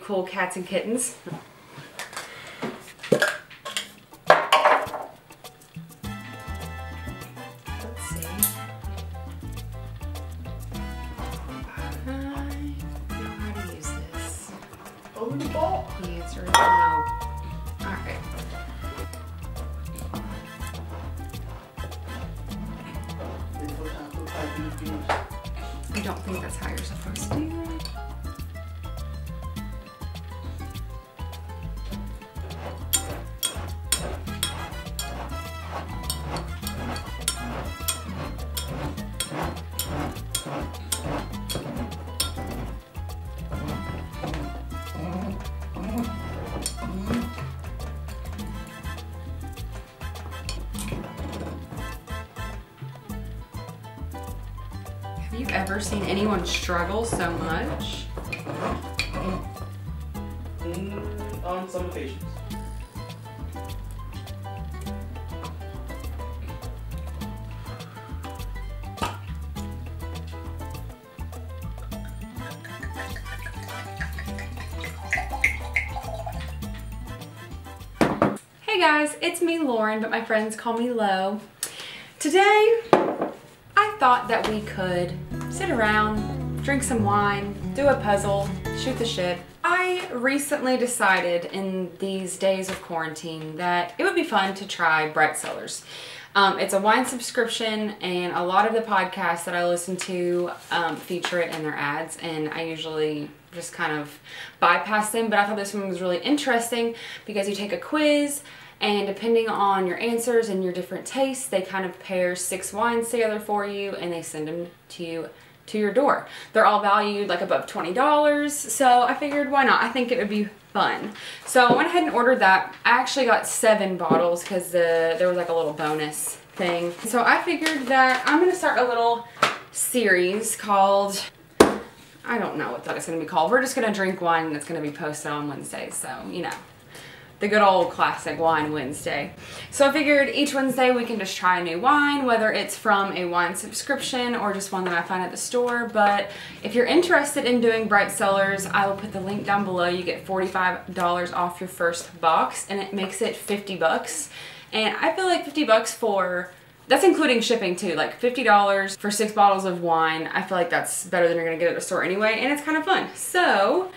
cool cats and kittens. Let's see. I know how to use this. Open the ball. The answer is no. Alright. I don't think that's how you're supposed to do it. Have you ever seen anyone struggle so much? On some occasions. Hey guys, it's me Lauren, but my friends call me Lo. Today, I thought that we could sit around, drink some wine, do a puzzle, shoot the shit. I recently decided in these days of quarantine that it would be fun to try Bright Cellars. It's a wine subscription, and a lot of the podcasts that I listen to feature it in their ads, and I usually just kind of bypass them, but I thought this one was really interesting because you take a quiz, and depending on your answers and your different tastes, they kind of pair 6 wines together for you, and they send them to you to your door. They're all valued like above $20, so I figured why not? I think it would be fun. So I went ahead and ordered that. I actually got 7 bottles because there was like a little bonus thing. So I figured that I'm gonna start a little series called, I don't know what that is gonna be called. We're just gonna drink wine and it's gonna be posted on Wednesdays, so you know. The good old classic Wine Wednesday. So I figured each Wednesday we can just try a new wine, whether it's from a wine subscription or just one that I find at the store. But if you're interested in doing Bright Cellars, I will put the link down below. You get $45 off your first box, and it makes it 50 bucks. And I feel like 50 bucks for, that's including shipping too, like $50 for 6 bottles of wine. I feel like that's better than you're gonna get at a store anyway, and it's kind of fun. So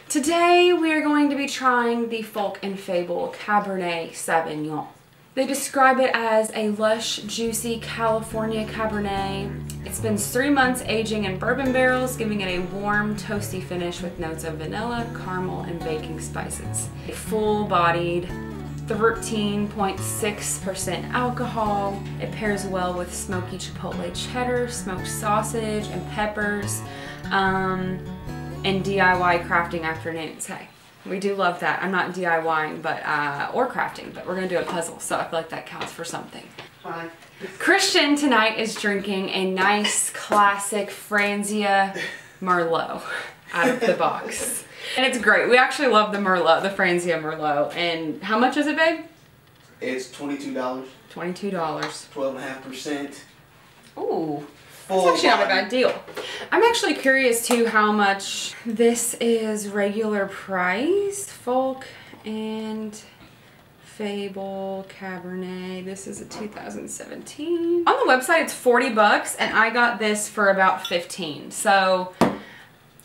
today we are going to be trying the Folk and Fable Cabernet Sauvignon. They describe it as a lush, juicy California Cabernet. It spends 3 months aging in bourbon barrels, giving it a warm, toasty finish with notes of vanilla, caramel, and baking spices. A full-bodied 13.6% alcohol. It pairs well with smoky chipotle cheddar, smoked sausage, and peppers. And DIY crafting afternoons. Hey, we do love that. I'm not DIYing, but or crafting, but we're gonna do a puzzle, so I feel like that counts for something. Fine. Christian tonight is drinking a nice classic Franzia Merlot out of the box, and it's great. We actually love the Merlot, the Franzia Merlot. And how much is it, babe? It's $22. $22. 12.5%. Ooh. That's actually not a bad deal. I'm actually curious too how much this is regular price. Folk and Fable Cabernet. This is a 2017. On the website it's 40 bucks, and I got this for about 15. So I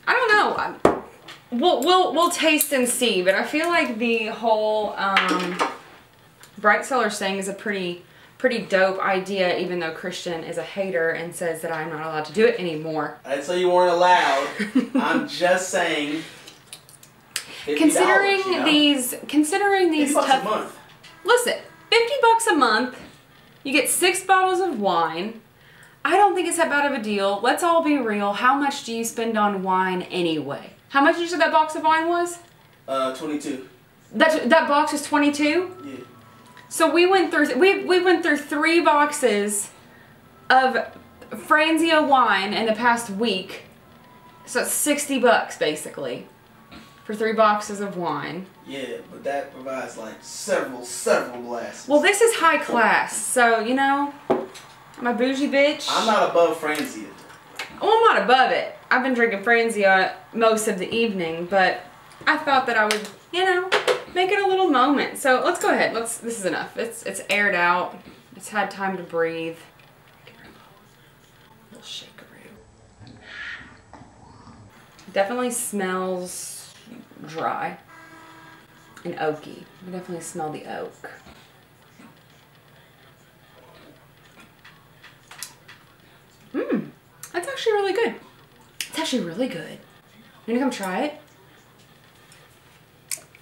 don't know. We'll taste and see, but I feel like the whole Bright Cellars thing is a pretty dope idea, even though Christian is a hater and says that I'm not allowed to do it anymore. I didn't say you weren't allowed. I'm just saying. Considering you know? these $50 tough, a month. Listen, 50 bucks a month, you get 6 bottles of wine. I don't think it's that bad of a deal. Let's all be real. How much do you spend on wine anyway? How much did you say that box of wine was? 22. That box is 22? Yeah. So we went through 3 boxes of Franzia wine in the past week. So it's 60 bucks basically for 3 boxes of wine. Yeah, but that provides like several glasses. Well, this is high class, so you know, I'm a bougie bitch. I'm not above Franzia. Oh, I'm not above it. I've been drinking Franzia most of the evening, but I thought that I would, you know, make it a little moment. So let's go ahead. This is enough. It's aired out. It's had time to breathe. A little shakeroo. Definitely smells dry and oaky. I definitely smell the oak. That's actually really good. It's actually really good. You wanna come try it?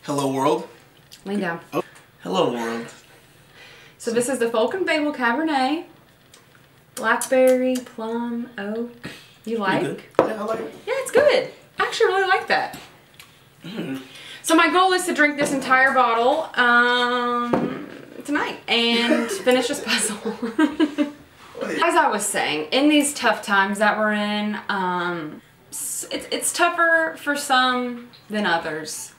Hello, world. Lean down. Oh, hello, world. So this is the Folk and Fable Cabernet. Blackberry, plum, oak. You like? Good. Yeah, I like it. Yeah, it's good. I actually really like that. So my goal is to drink this entire bottle tonight and finish this puzzle. As I was saying, in these tough times that we're in, it's tougher for some than others.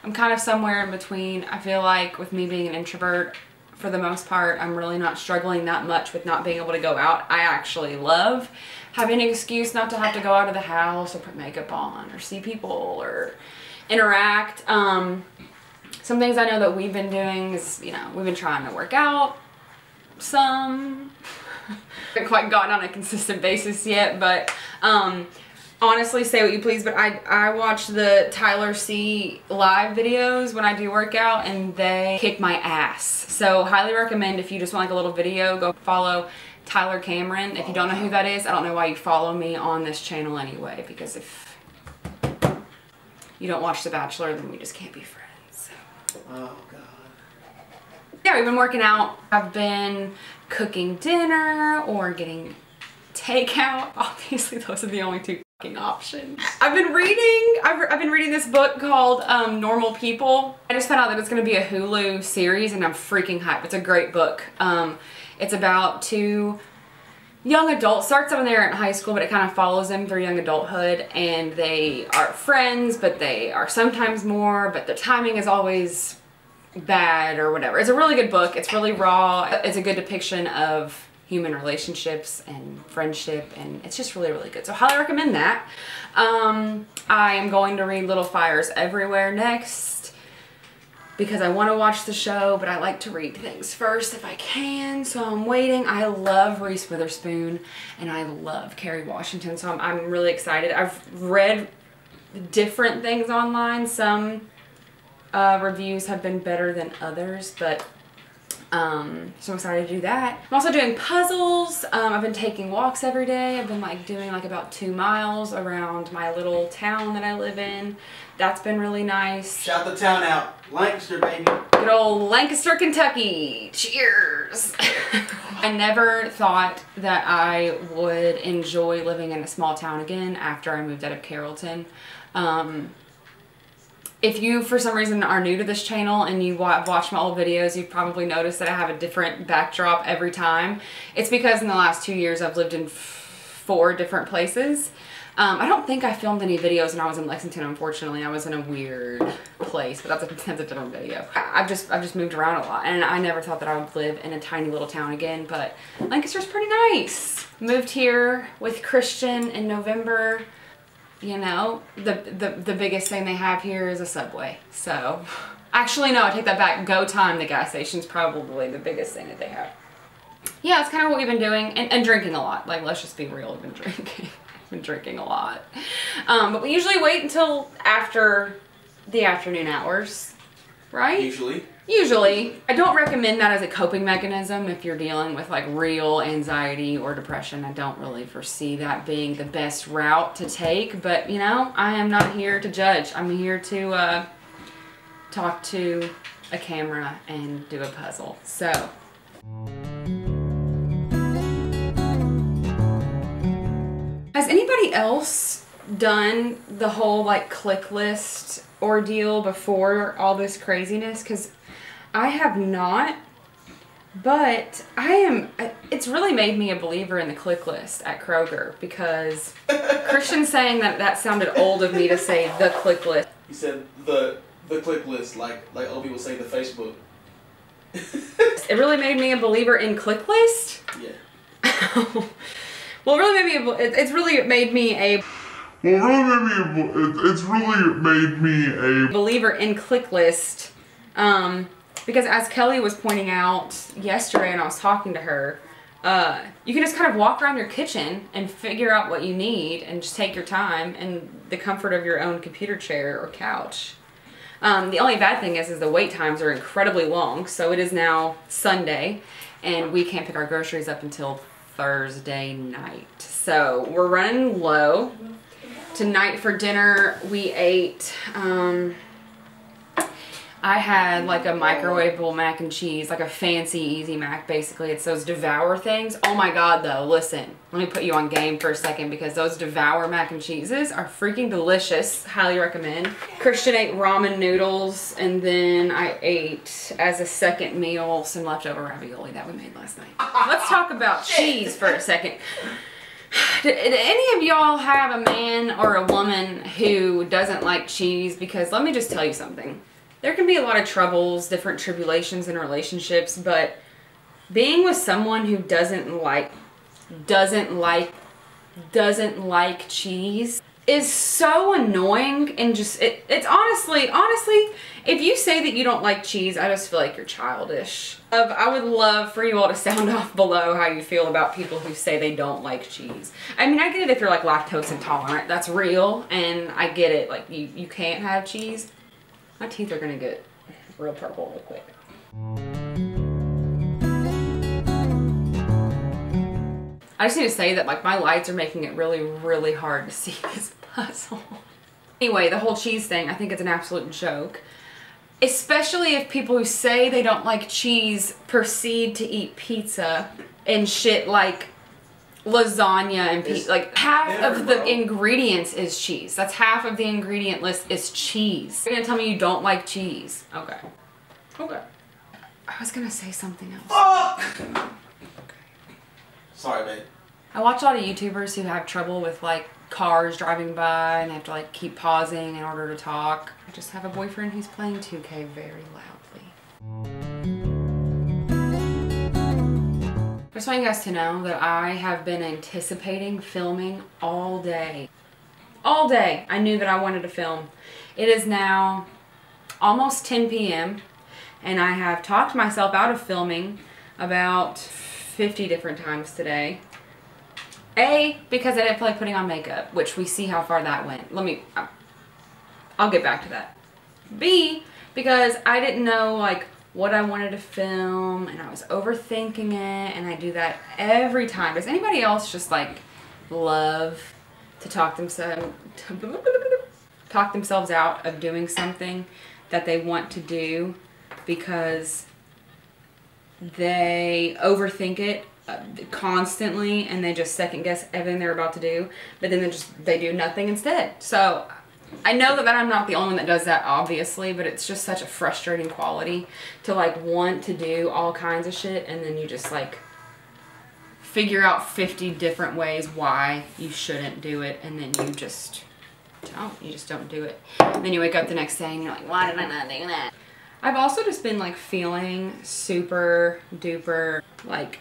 I'm kind of somewhere in between. I feel like with me being an introvert, for the most part, I'm really not struggling that much with not being able to go out. I actually love having an excuse not to have to go out of the house or put makeup on or see people or interact. Some things I know that we've been doing is, you know, we've been trying to work out some. Haven't quite gotten on a consistent basis yet, but honestly, say what you please, but I watch the Tyler C live videos when I do workout and they kick my ass. So highly recommend, if you just want like a little video, go follow Tyler Cameron. If you don't know who that is, I don't know why you follow me on this channel anyway, because if you don't watch The Bachelor, then we just can't be friends. So. Oh, God. Yeah, we've been working out. I've been cooking dinner or getting takeout. Obviously, those are the only two fucking options. I've been reading this book called Normal People. I just found out that it's going to be a Hulu series and I'm freaking hyped. It's a great book. It's about two young adults. Starts when they're in high school, but it kind of follows them through young adulthood, and they are friends, but they are sometimes more, but the timing is always bad or whatever. It's a really good book. It's really raw. It's a good depiction of human relationships and friendship, and it's just really, really good. So highly recommend that. I am going to read Little Fires Everywhere next because I want to watch the show, but I like to read things first if I can, so I'm waiting. I love Reese Witherspoon and I love Kerry Washington, so I'm really excited. I've read different things online. Some reviews have been better than others, but so I'm excited to do that. I'm also doing puzzles. I've been taking walks every day. I've been like doing like about 2 miles around my little town that I live in. That's been really nice. Shout the town out. Lancaster, baby. Good old Lancaster, Kentucky. Cheers. I never thought that I would enjoy living in a small town again after I moved out of Carrollton. If you, for some reason, are new to this channel and you watch my old videos, you've probably noticed that I have a different backdrop every time. It's because in the last 2 years, I've lived in 4 different places. I don't think I filmed any videos when I was in Lexington, unfortunately. I was in a weird place, but that's a different video. I've just moved around a lot, and I never thought that I would live in a tiny little town again, but Lancaster's pretty nice. Moved here with Christian in November. You know, the biggest thing they have here is a Subway. So, actually no, I take that back. Go Time, the gas station's probably the biggest thing that they have. Yeah, it's kind of what we've been doing, and drinking a lot. Like, let's just be real, we've been drinking. Been drinking a lot. But we usually wait until after the afternoon hours, right? Usually. I don't recommend that as a coping mechanism if you're dealing with like real anxiety or depression. I don't really foresee that being the best route to take, but you know, I am not here to judge. I'm here to talk to a camera and do a puzzle. So. Has anybody else done the whole like click list ordeal before all this craziness? Because I have not, but it's really made me a believer in the click list at Kroger, because Christian's saying that sounded old of me to say the click list. You said the click list, like old people say the Facebook. It really made me a believer in click list? Yeah. Well, it really made me it's really made me a it's really made me a believer in click list. Because as Kelly was pointing out yesterday and I was talking to her, you can just kind of walk around your kitchen and figure out what you need and just take your time in the comfort of your own computer chair or couch. The only bad thing is the wait times are incredibly long. So it is now Sunday and we can't pick our groceries up until Thursday night. So we're running low. Tonight for dinner we ate, I had like a microwavable mac and cheese, like a fancy Easy Mac basically. It's those Devour things. Oh my god though, listen, let me put you on game for a second because those Devour mac and cheeses are freaking delicious. Highly recommend. Christian ate ramen noodles and then I ate as a second meal some leftover ravioli that we made last night. Let's talk about cheese for a second. Did any of y'all have a man or a woman who doesn't like cheese? Because let me just tell you something. There can be a lot of troubles, different tribulations in relationships, but being with someone who doesn't like cheese is so annoying and just, it's honestly, if you say that you don't like cheese, I just feel like you're childish. I would love for you all to sound off below how you feel about people who say they don't like cheese. I mean, I get it if you're like lactose intolerant, that's real, and I get it, like you can't have cheese. My teeth are gonna get real purple real quick. I just need to say that like my lights are making it really, really hard to see this puzzle. Anyway, the whole cheese thing, I think it's an absolute joke. Especially if people who say they don't like cheese proceed to eat pizza and shit like lasagna and pizza. Like half of the ingredients is cheese. That's half of the ingredient list is cheese. You're gonna tell me you don't like cheese. Okay. Okay. I was gonna say something else. Oh! Sorry, babe. I watch a lot of YouTubers who have trouble with like cars driving by and they have to like keep pausing in order to talk. I just have a boyfriend who's playing 2K very loudly. I just want you guys to know that I have been anticipating filming all day. All day I knew that I wanted to film. It is now almost 10 p.m. and I have talked myself out of filming about 50 different times today. A, because I didn't feel like putting on makeup, which we see how far that went. I'll get back to that. B, because I didn't know like what I wanted to film and I was overthinking it, and I do that every time. Does anybody else just like love to talk themselves out of doing something that they want to do because they overthink it constantly and they just second guess everything they're about to do, but then they do nothing instead? So I know that I'm not the only one that does that, obviously, but it's just such a frustrating quality to like want to do all kinds of shit and then you just like figure out 50 different ways why you shouldn't do it, and then you just don't do it. And then you wake up the next day and you're like, why did I not do that? I've also just been like feeling super duper like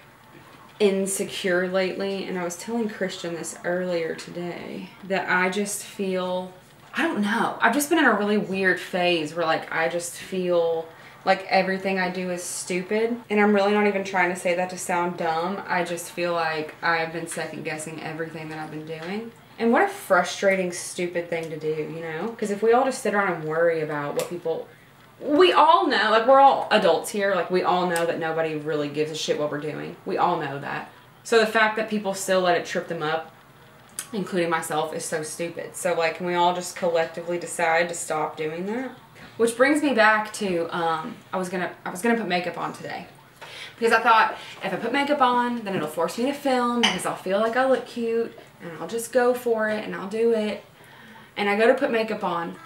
insecure lately, and I was telling Christian this earlier today that I just feel, I don't know, I've just been in a really weird phase where like I just feel like everything I do is stupid, and I'm really not even trying to say that to sound dumb. I just feel like I've been second guessing everything that I've been doing. And what a frustrating, stupid thing to do, you know? Because if we all just sit around and worry about what people, we all know, like we're all adults here, like we all know that nobody really gives a shit what we're doing. We all know that. So the fact that people still let it trip them up, including myself, is so stupid. So like, can we all just collectively decide to stop doing that? Which brings me back to, I was gonna put makeup on today. Because I thought, if I put makeup on, then it'll force me to film because I'll feel like I look cute and I'll just go for it and I'll do it. And I go to put makeup on.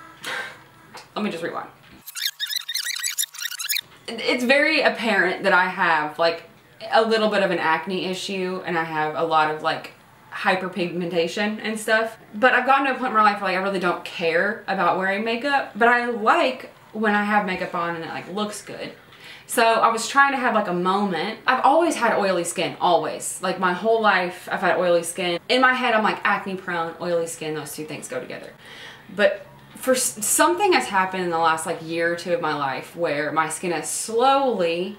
Let me just rewind. It's very apparent that I have like a little bit of an acne issue and I have a lot of like hyperpigmentation and stuff. But I've gotten to a point in my life where like I really don't care about wearing makeup, but I like when I have makeup on and it like looks good. So I was trying to have like a moment. I've always had oily skin, always. Like my whole life I've had oily skin. In my head I'm like acne prone, oily skin, those two things go together. But for something has happened in the last like year or two of my life where my skin has slowly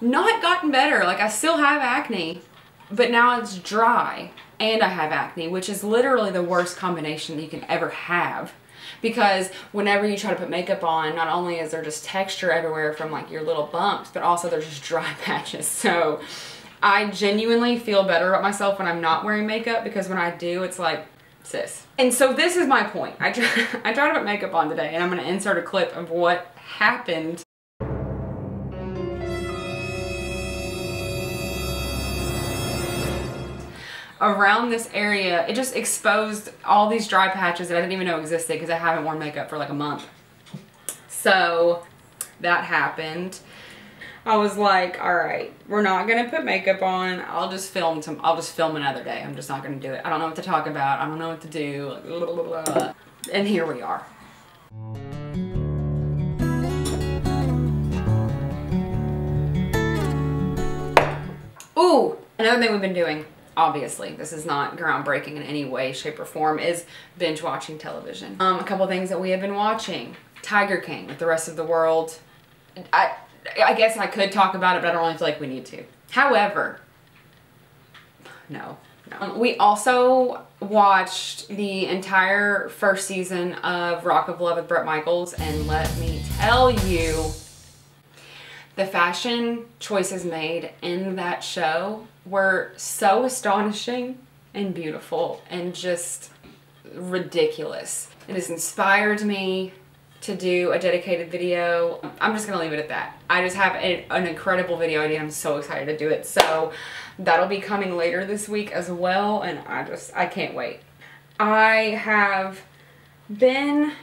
not gotten better. Like I still have acne, but now it's dry and I have acne, which is literally the worst combination that you can ever have. Because whenever you try to put makeup on, not only is there just texture everywhere from like your little bumps, but also there's just dry patches. So I genuinely feel better about myself when I'm not wearing makeup, because when I do, it's like, sis. And so this is my point. I tried to put makeup on today, and I'm gonna insert a clip of what happened. Around this area, it just exposed all these dry patches that I didn't even know existed because I haven't worn makeup for like a month. So that happened. I was like, all right, we're not gonna put makeup on. I'll just film another day. I'm just not gonna do it. I don't know what to talk about. I don't know what to do. Like, blah, blah, blah. And here we are. Ooh, another thing we've been doing. Obviously, this is not groundbreaking in any way, shape, or form, is binge watching television. A couple things that we have been watching. Tiger King with the rest of the world. I guess I could talk about it, but I don't really feel like we need to. However, no. We also watched the entire first season of Rock of Love with Bret Michaels, and let me tell you, the fashion choices made in that show were so astonishing and beautiful and just ridiculous. It has inspired me to do a dedicated video. I'm just gonna leave it at that. I just have an incredible video idea. I'm so excited to do it. So that'll be coming later this week as well, and I can't wait. I have been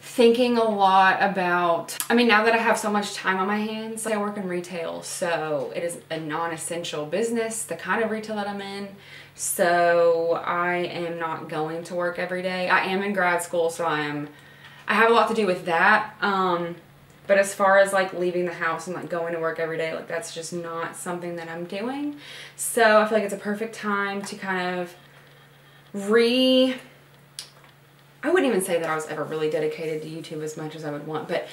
thinking a lot about, now that I have so much time on my hands, I work in retail, so it is a non-essential business, the kind of retail that I'm in. So I am not going to work every day. I am in grad school, so I have a lot to do with that. But as far as like leaving the house and like going to work every day, like that's just not something that I'm doing. So I feel like it's a perfect time to kind of I wouldn't even say that I was ever really dedicated to YouTube as much as I would want, but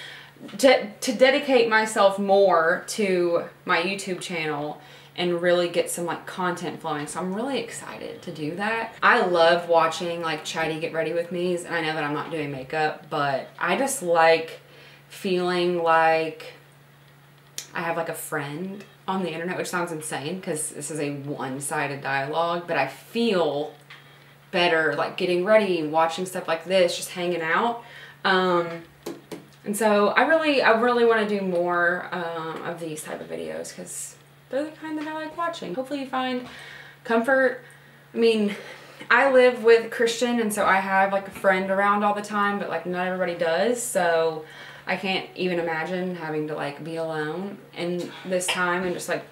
to dedicate myself more to my YouTube channel and really get some like content flowing. So I'm really excited to do that. I love watching like Chatty get ready with me, and I know that I'm not doing makeup, but I just like feeling like I have like a friend on the internet, which sounds insane because this is a one-sided dialogue, but I feel better like getting ready, watching stuff like this, just hanging out. And so I really want to do more of these type of videos because they're the kind that I like watching. Hopefully you find comfort. I live with Christian, and so I have like a friend around all the time, but like not everybody does. So I can't even imagine having to like be alone in this time and just like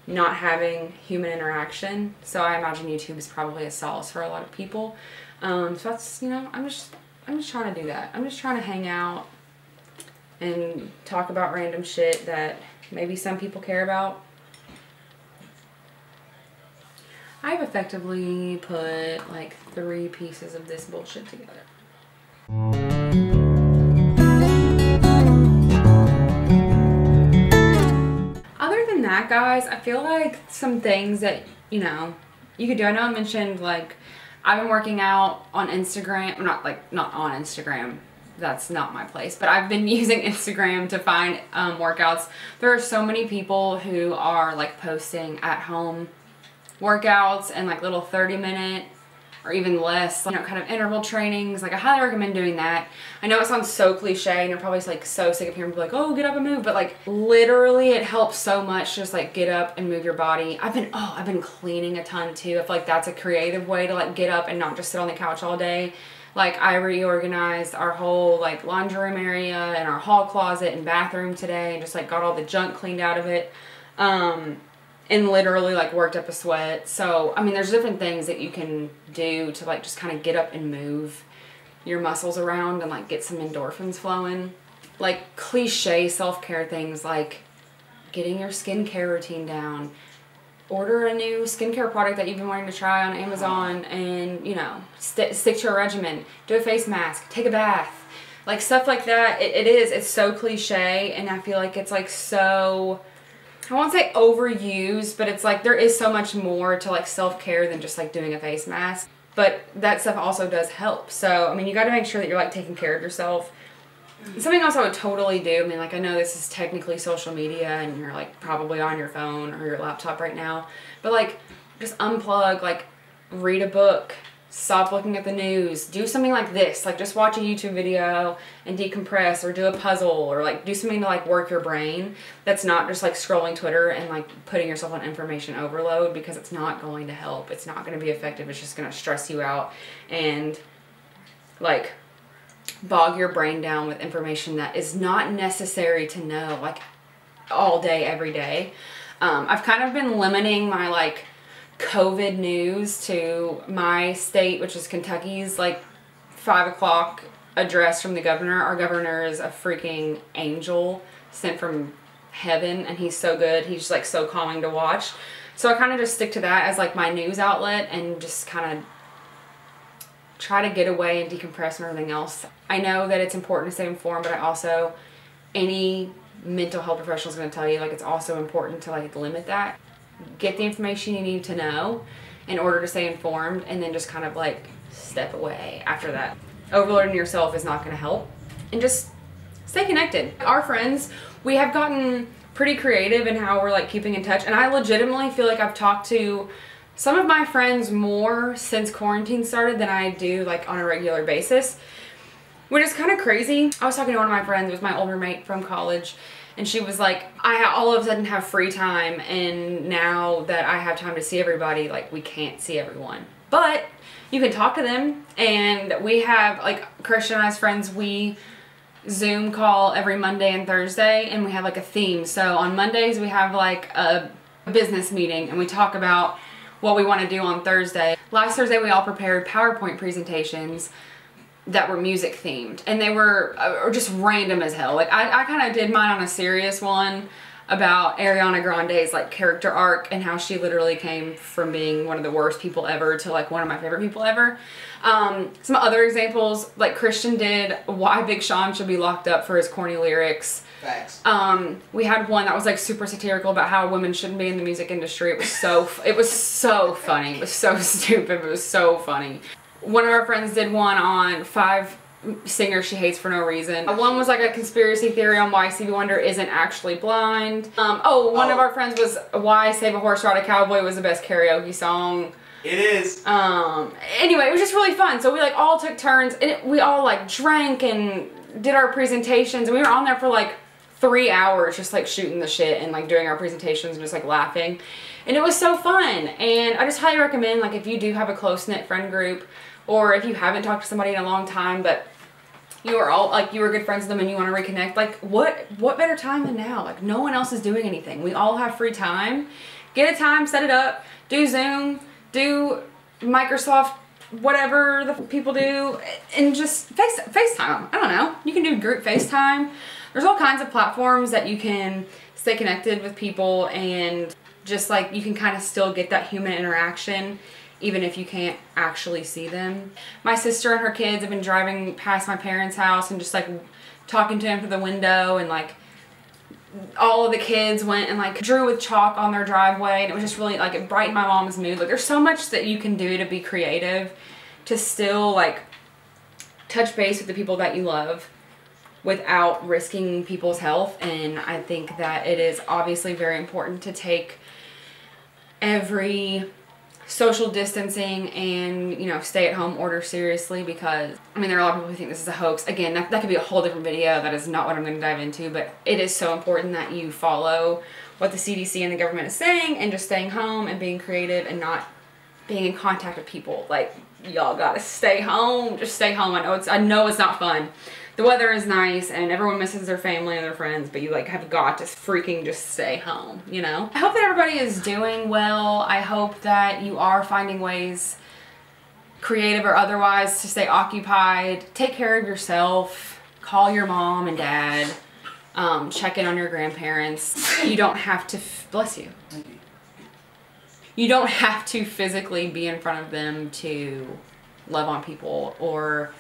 not having human interaction. So I imagine YouTube is probably a solace for a lot of people. So that's, I'm just trying to do that. I'm just trying to hang out and talk about random shit that maybe some people care about. I've effectively put like 3 pieces of this bullshit together. Other than that, guys, I feel like some things that, you could do. I know I mentioned, like, I've been working out on Instagram. Not on Instagram. That's not my place. But I've been using Instagram to find workouts. There are so many people who are, like, posting at-home workouts and, like, little 30-minute or even less, kind of interval trainings. Like, I highly recommend doing that. I know it sounds so cliche and you're probably like so sick of hearing people like, oh, get up and move, but like literally it helps so much to just like get up and move your body. I've been cleaning a ton too. I feel like that's a creative way to like get up and not just sit on the couch all day. Like I reorganized our whole like laundry room area and our hall closet and bathroom today and just like got all the junk cleaned out of it. And literally like worked up a sweat. So, there's different things that you can do to like just kind of get up and move your muscles around and like get some endorphins flowing. like cliche self-care things like getting your skincare routine down, order a new skincare product that you've been wanting to try on Amazon, and you know, stick to your regimen, do a face mask, take a bath, like stuff like that. It's so cliche, and I feel like it's like so, I won't say overused, but it's like there is so much more to like self-care than just like doing a face mask. But that stuff also does help. So I mean, you got to make sure that you're like taking care of yourself. Something else I would totally do, I mean, like, I know this is technically social media and you're like probably on your phone or your laptop right now, but like just unplug, like read a book, stop looking at the news, do something like this, like just watch a YouTube video and decompress, or do a puzzle, or like do something to like work your brain that's not just like scrolling Twitter and like putting yourself on information overload, because it's not going to help. It's not going to be effective. It's just going to stress you out and like bog your brain down with information that is not necessary to know like all day, every day. I've kind of been limiting my like COVID news to my state, which is Kentucky's like 5 o'clock address from the governor. Our governor is a freaking angel sent from heaven, and he's so good. He's just like so calming to watch. So I kind of just stick to that as like my news outlet and just kind of try to get away and decompress from everything else. I know that it's important to stay informed, but I also, any mental health professional is going to tell you like it's also important to like limit that. Get the information you need to know in order to stay informed, and then just kind of like step away after that. Overloading yourself is not going to help, and just stay connected. Our friends, we have gotten pretty creative in how we're like keeping in touch, and I legitimately feel like I've talked to some of my friends more since quarantine started than I do like on a regular basis, which is kind of crazy. I was talking to one of my friends, it was my old roommate from college, and she was like, I all of a sudden have free time, and now that I have time to see everybody, like we can't see everyone. But you can talk to them, and we have, like, Christian and I's friends, we Zoom call every Monday and Thursday, and we have like a theme. So on Mondays we have like a business meeting, and we talk about what we want to do on Thursday. Last Thursday we all prepared PowerPoint presentations that were music themed, and they were just random as hell. Like I kind of did mine on a serious one about Ariana Grande's like character arc and how she literally came from being one of the worst people ever to like one of my favorite people ever. Some other examples, like Christian did why Big Sean should be locked up for his corny lyrics. Facts. We had one that was like super satirical about how women shouldn't be in the music industry. It was so funny. It was so stupid, but it was so funny. One of our friends did one on 5 singers she hates for no reason. One was like a conspiracy theory on why Stevie Wonder isn't actually blind. One of our friends was why Save a Horse Ride a Cowboy was the best karaoke song. It is. Anyway, it was just really fun. So we like all took turns, and we all like drank and did our presentations, and we were on there for like 3 hours just like shooting the shit and like doing our presentations and just like laughing. And it was so fun. And I just highly recommend, like, if you do have a close-knit friend group, or if you haven't talked to somebody in a long time, but you are all, like, you were good friends with them and you want to reconnect, like, what better time than now? Like, no one else is doing anything. We all have free time. Get a time, set it up, do Zoom, do Microsoft, whatever the people do, and just FaceTime. I don't know. You can do group FaceTime. There's all kinds of platforms that you can stay connected with people, and just like you can kind of still get that human interaction even if you can't actually see them. My sister and her kids have been driving past my parents' house and just like talking to them through the window, and like all of the kids went and like drew with chalk on their driveway, and it was just really like, it brightened my mom's mood. Like, there's so much that you can do to be creative to still like touch base with the people that you love without risking people's health. And I think that it is obviously very important to take every social distancing and, you know, stay at home order seriously, because I mean, there are a lot of people who think this is a hoax. Again, that could be a whole different video. That is not what I'm going to dive into, but it is so important that you follow what the CDC and the government is saying, and just staying home and being creative and not being in contact with people. Like, y'all gotta stay home. Just stay home. I know it's not fun. The weather is nice and everyone misses their family and their friends, but you like have got to freaking just stay home, you know? I hope that everybody is doing well. I hope that you are finding ways, creative or otherwise, to stay occupied. Take care of yourself. call your mom and dad, check in on your grandparents. You don't have to, bless you. You don't have to physically be in front of them to love on people or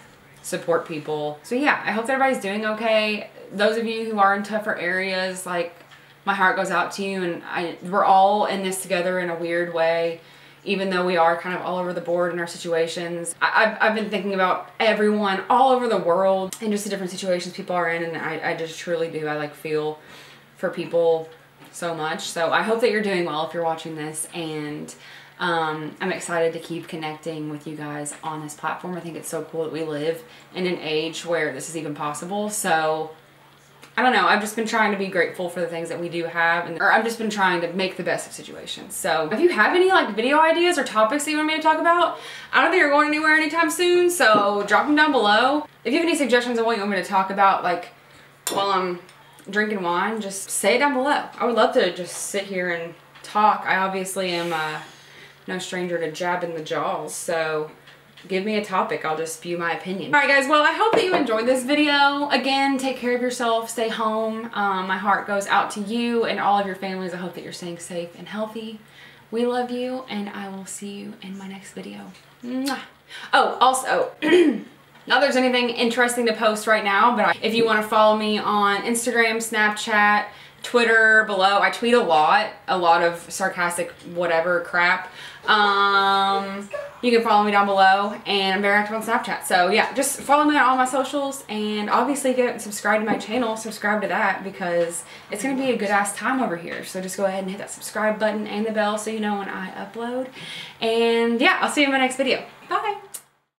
support people. So yeah, I hope that everybody's doing okay. Those of you who are in tougher areas, like, my heart goes out to you, and we're all in this together in a weird way, even though we are kind of all over the board in our situations. I've been thinking about everyone all over the world and just the different situations people are in, and I just truly do. I like feel for people so much. So I hope that you're doing well if you're watching this, and I'm excited to keep connecting with you guys on this platform. I think it's so cool that we live in an age where this is even possible. So I don't know, I've just been trying to be grateful for the things that we do have, or I've just been trying to make the best of situations. So if you have any like video ideas or topics that you want me to talk about, I don't think you're going anywhere anytime soon, so drop them down below. If you have any suggestions on what you want me to talk about, like while I'm drinking wine, just say it down below. I would love to just sit here and talk. I obviously am no stranger to jabbing the jaws, so give me a topic, I'll just spew my opinion. Alright guys, well I hope that you enjoyed this video. Again, take care of yourself, stay home. My heart goes out to you and all of your families. I hope that you're staying safe and healthy. We love you, and I will see you in my next video. Mwah. Oh, also, not there's anything interesting to post right now, but if you want to follow me on Instagram, Snapchat, Twitter below, I tweet a lot of sarcastic whatever crap. You can follow me down below, and I'm very active on Snapchat. So yeah, just follow me on all my socials, and obviously if you haven't subscribed to my channel, subscribe to that, because it's going to be a good ass time over here. So just go ahead and hit that subscribe button and the bell so you know when I upload. And yeah, I'll see you in my next video. Bye!